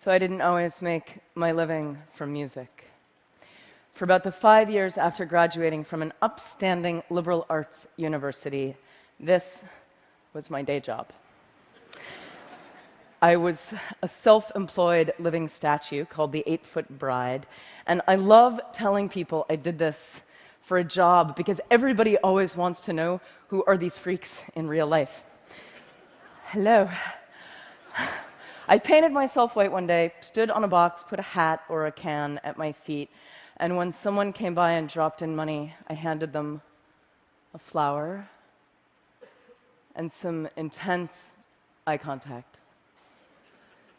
So I didn't always make my living from music. For about the 5 years after graduating from an upstanding liberal arts university, this was my day job. I was a self-employed living statue called the 8-Foot Bride, and I love telling people I did this for a job because everybody always wants to know who are these freaks in real life. Hello. I painted myself white one day, stood on a box, put a hat or a can at my feet, and when someone came by and dropped in money, I handed them a flower and some intense eye contact.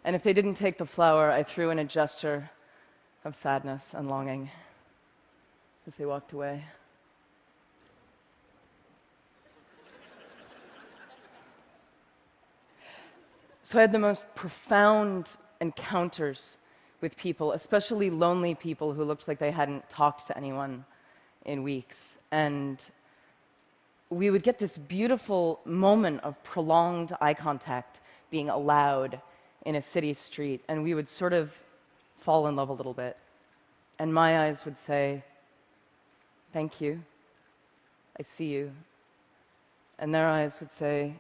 And if they didn't take the flower, I threw in a gesture of sadness and longing as they walked away. So I had the most profound encounters with people, especially lonely people who looked like they hadn't talked to anyone in weeks. And we would get this beautiful moment of prolonged eye contact being allowed in a city street, and we would sort of fall in love a little bit. And my eyes would say, "Thank you, I see you." And their eyes would say,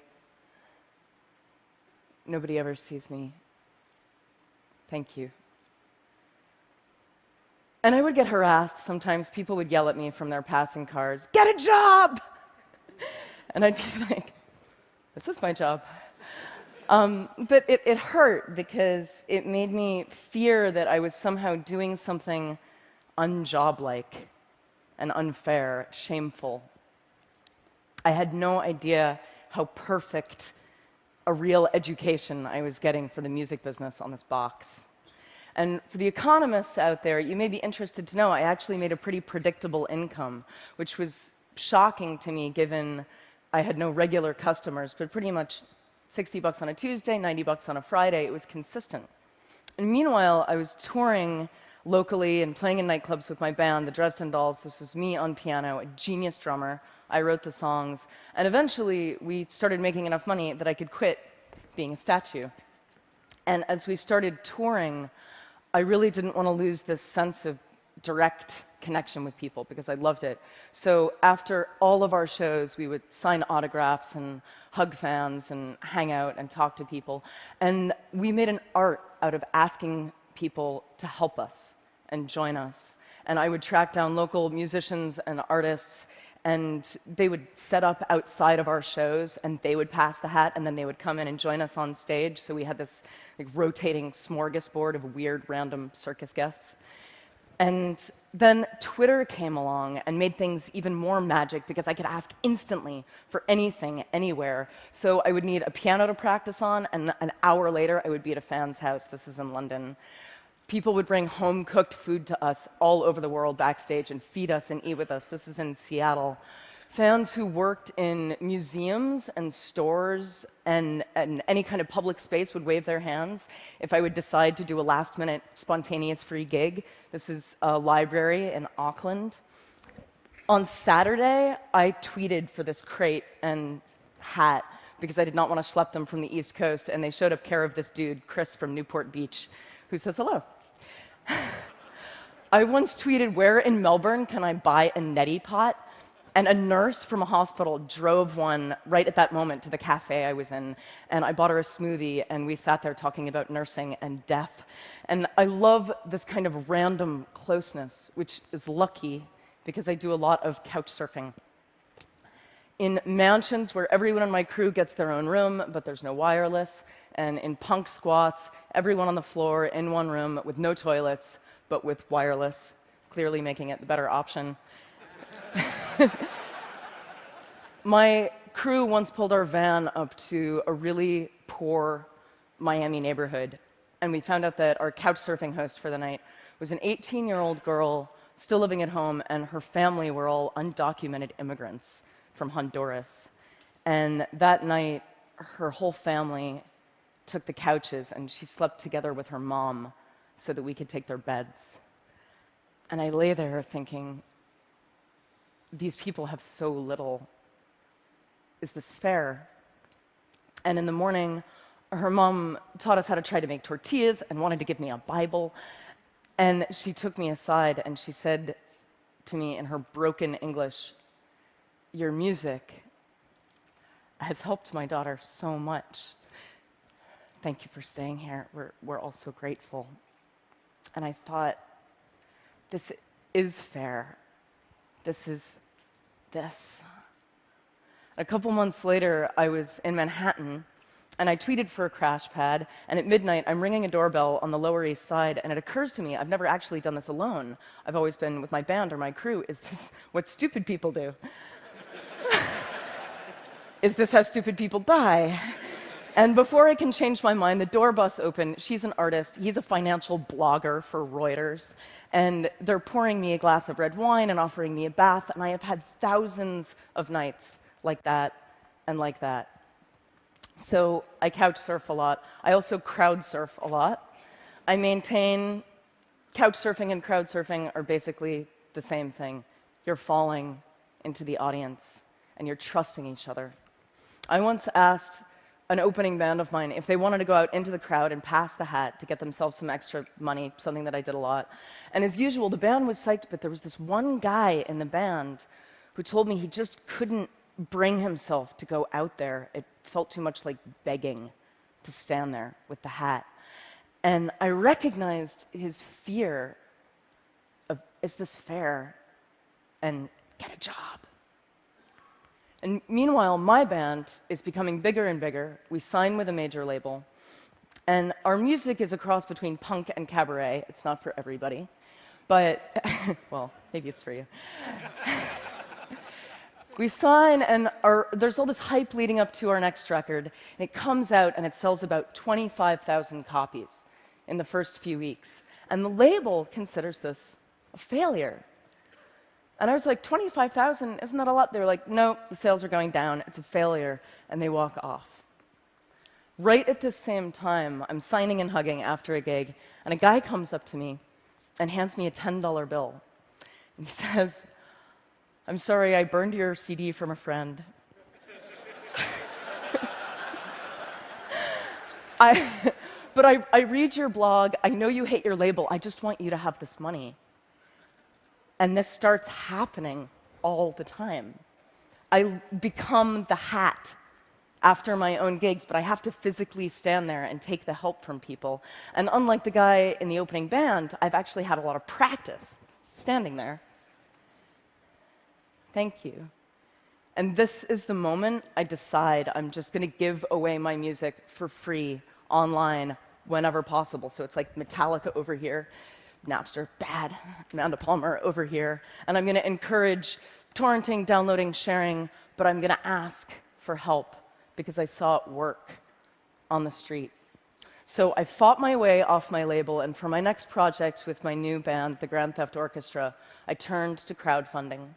"Nobody ever sees me. Thank you." And I would get harassed. Sometimes people would yell at me from their passing cars, "Get a job!" And I'd be like, "This is my job." But it hurt because it made me fear that I was somehow doing something unjob-like and unfair, shameful. I had no idea how perfect a real education I was getting for the music business on this box. And for the economists out there, you may be interested to know I actually made a pretty predictable income, which was shocking to me given I had no regular customers, but pretty much $60 on a Tuesday, $90 on a Friday. It was consistent. And meanwhile, I was touring locally and playing in nightclubs with my band, the Dresden Dolls. This was me on piano, a genius drummer. I wrote the songs. And eventually, we started making enough money that I could quit being a statue. And as we started touring, I really didn't want to lose this sense of direct connection with people because I loved it. So after all of our shows, we would sign autographs and hug fans and hang out and talk to people. And we made an art out of asking people to help us and join us. And I would track down local musicians and artists, and they would set up outside of our shows, and they would pass the hat, and then they would come in and join us on stage. So we had this rotating smorgasbord of weird, random circus guests. And then Twitter came along and made things even more magic because I could ask instantly for anything, anywhere. So I would need a piano to practice on, and an hour later, I would be at a fan's house. This is in London. People would bring home-cooked food to us all over the world backstage and feed us and eat with us. This is in Seattle. Fans who worked in museums and stores and any kind of public space would wave their hands if I would decide to do a last-minute spontaneous free gig. This is a library in Auckland. On Saturday, I tweeted for this crate and hat because I did not want to schlep them from the East Coast, and they showed up care of this dude, Chris from Newport Beach, who says hello. I once tweeted, "Where in Melbourne can I buy a neti pot?" And a nurse from a hospital drove one right at that moment to the cafe I was in, and I bought her a smoothie, and we sat there talking about nursing and death. And I love this kind of random closeness, which is lucky because I do a lot of couch surfing. In mansions where everyone on my crew gets their own room, but there's no wireless, and in punk squats, everyone on the floor in one room with no toilets, but with wireless, clearly making it the better option. My crew once pulled our van up to a really poor poor Miami neighborhood, and we found out that our couch surfing host for the night was an 18-year-old girl still living at home, and her family were all undocumented immigrants from Honduras. And that night, her whole family took the couches, and she slept together with her mom so that we could take their beds. And I lay there thinking, these people have so little. Is this fair? And in the morning, her mom taught us how to try to make tortillas and wanted to give me a Bible. And she took me aside and she said to me in her broken English, "Your music has helped my daughter so much. Thank you for staying here. We're all so grateful." And I thought, this is fair. This is this. A couple months later, I was in Manhattan, and I tweeted for a crash pad, and at midnight, I'm ringing a doorbell on the Lower East Side, and it occurs to me, I've never actually done this alone. I've always been with my band or my crew. Is this what stupid people do? Is this how stupid people die? And before I can change my mind, the door busts open. She's an artist. He's a financial blogger for Reuters. And they're pouring me a glass of red wine and offering me a bath. And I have had thousands of nights like that and like that. So I couch surf a lot. I also crowd surf a lot. I maintain couch surfing and crowd surfing are basically the same thing. You're falling into the audience, and you're trusting each other. I once asked an opening band of mine if they wanted to go out into the crowd and pass the hat to get themselves some extra money, something that I did a lot. And as usual, the band was psyched, but there was this one guy in the band who told me he just couldn't bring himself to go out there. It felt too much like begging to stand there with the hat. And I recognized his fear of, is this fair? And get a job. And meanwhile, my band is becoming bigger and bigger. We sign with a major label. And our music is a cross between punk and cabaret. It's not for everybody. But, well, maybe it's for you. We sign, and there's all this hype leading up to our next record. And it comes out, and it sells about 25,000 copies in the first few weeks. And the label considers this a failure. And I was like, 25,000, isn't that a lot? They were like, no, the sales are going down, it's a failure, and they walk off. Right at the same time, I'm signing and hugging after a gig, and a guy comes up to me and hands me a $10 bill. And he says, "I'm sorry, I burned your CD from a friend." But I read your blog, I know you hate your label, I just want you to have this money. And this starts happening all the time. I become the hat after my own gigs, but I have to physically stand there and take the help from people. And unlike the guy in the opening band, I've actually had a lot of practice standing there. Thank you. And this is the moment I decide I'm just going to give away my music for free online whenever possible. So it's like Metallica over here. Napster, bad. Amanda Palmer over here. And I'm going to encourage torrenting, downloading, sharing, but I'm going to ask for help because I saw it work on the street. So I fought my way off my label, and for my next project with my new band, the Grand Theft Orchestra, I turned to crowdfunding.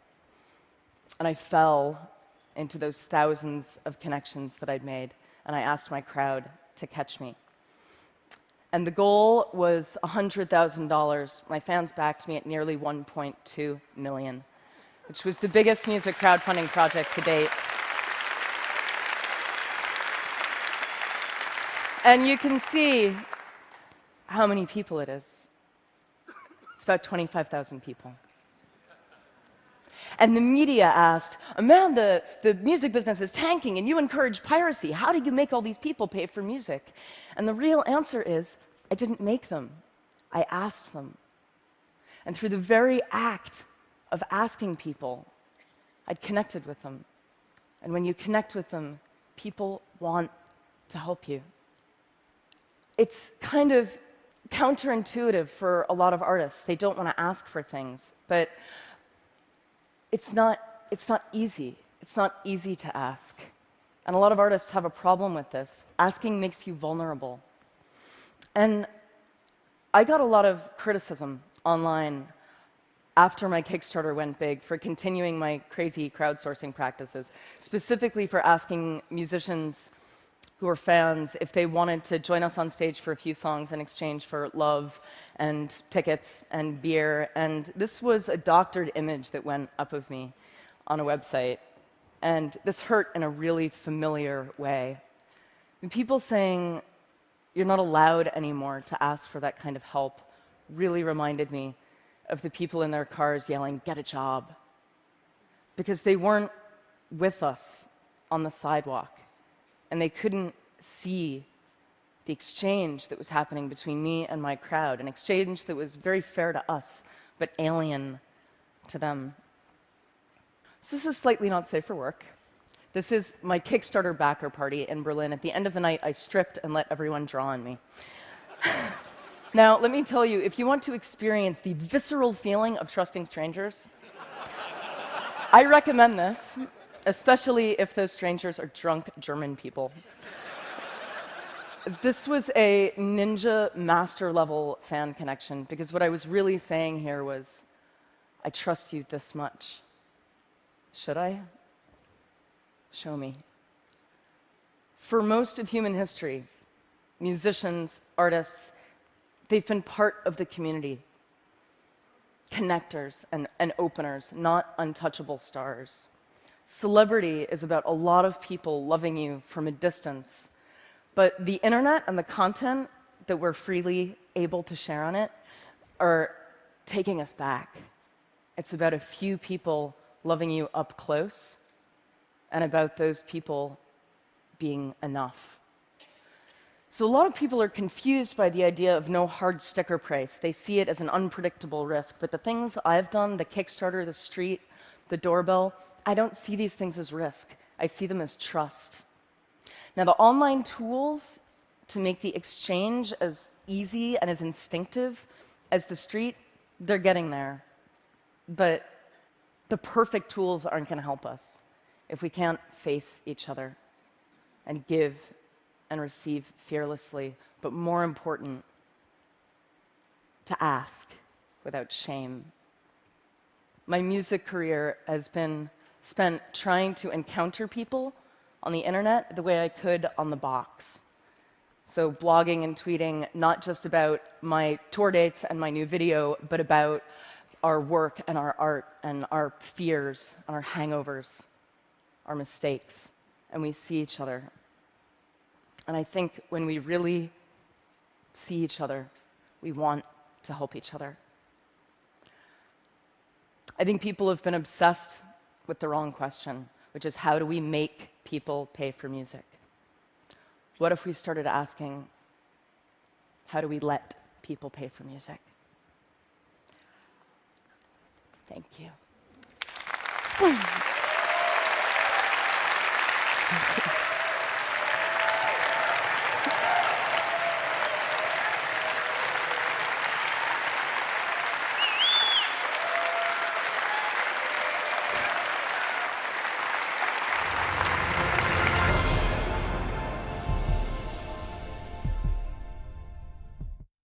And I fell into those thousands of connections that I'd made, and I asked my crowd to catch me. And the goal was $100,000. My fans backed me at nearly $1.2 million, which was the biggest music crowdfunding project to date. And you can see how many people it is. It's about 25,000 people. And the media asked, "Amanda, the music business is tanking and you encourage piracy. How do you make all these people pay for music?" And the real answer is, I didn't make them. I asked them. And through the very act of asking people, I'd connected with them. And when you connect with them, people want to help you. It's kind of counterintuitive for a lot of artists. They don't want to ask for things, but it's not easy. It's not easy to ask. And a lot of artists have a problem with this. Asking makes you vulnerable. And I got a lot of criticism online after my Kickstarter went big for continuing my crazy crowdsourcing practices, specifically for asking musicians who were fans if they wanted to join us on stage for a few songs in exchange for love and tickets and beer. And this was a doctored image that went up of me on a website. And this hurt in a really familiar way. And people saying, "You're not allowed anymore to ask for that kind of help," really reminded me of the people in their cars yelling, "Get a job." Because they weren't with us on the sidewalk, and they couldn't see the exchange that was happening between me and my crowd, an exchange that was very fair to us, but alien to them. So this is slightly not safe for work. This is my Kickstarter backer party in Berlin. At the end of the night, I stripped and let everyone draw on me. Now, let me tell you, if you want to experience the visceral feeling of trusting strangers, I recommend this, especially if those strangers are drunk German people. This was a ninja master level fan connection, because what I was really saying here was, I trust you this much. Should I? Show me. For most of human history, musicians, artists, they've been part of the community, connectors and openers, not untouchable stars. Celebrity is about a lot of people loving you from a distance, but the internet and the content that we're freely able to share on it are taking us back. It's about a few people loving you up close, and about those people being enough. So a lot of people are confused by the idea of no hard sticker price. They see it as an unpredictable risk. But the things I've done, the Kickstarter, the street, the doorbell, I don't see these things as risk. I see them as trust. Now, the online tools to make the exchange as easy and as instinctive as the street, they're getting there. But the perfect tools aren't going to help us if we can't face each other and give and receive fearlessly, but more important, to ask without shame. My music career has been spent trying to encounter people on the internet the way I could on the box. So blogging and tweeting, not just about my tour dates and my new video, but about our work and our art and our fears and our hangovers, our mistakes, and we see each other. And I think when we really see each other, we want to help each other. I think people have been obsessed with the wrong question, which is, how do we make people pay for music? What if we started asking, how do we let people pay for music? Thank you.